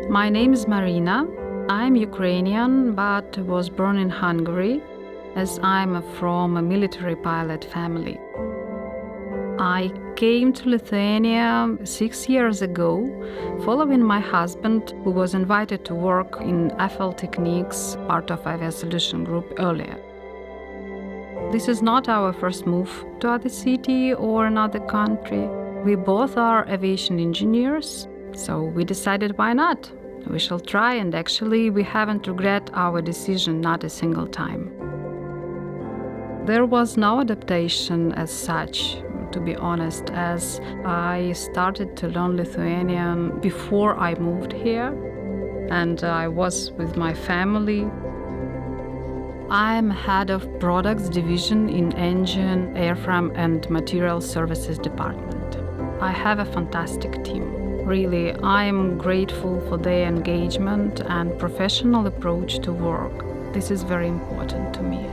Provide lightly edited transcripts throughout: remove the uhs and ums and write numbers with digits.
My name is Maryna. I'm Ukrainian, but was born in Hungary, as I'm from a military pilot family. I came to Lithuania 6 years ago, following my husband, who was invited to work in FL Technics, part of Avia Solutions Group, earlier. This is not our first move to other city or another country. We both are aviation engineers, so we decided why not? We shall try, and actually we haven't regret our decision not a single time. There was no adaptation as such, to be honest, as I started to learn Lithuanian before I moved here, and I was with my family. I'm head of products division in engine, airframe and material services department. I have a fantastic team. Really, I'm grateful for their engagement and professional approach to work. This is very important to me.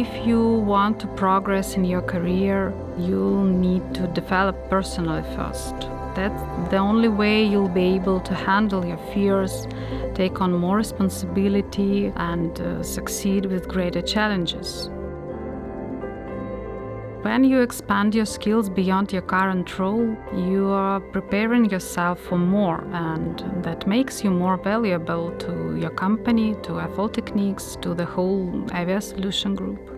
If you want to progress in your career, you'll need to develop personally first. That's the only way you'll be able to handle your fears, take on more responsibility, and succeed with greater challenges. When you expand your skills beyond your current role, you are preparing yourself for more, and that makes you more valuable to your company, to FL Technics, to the whole Avia Solutions Group.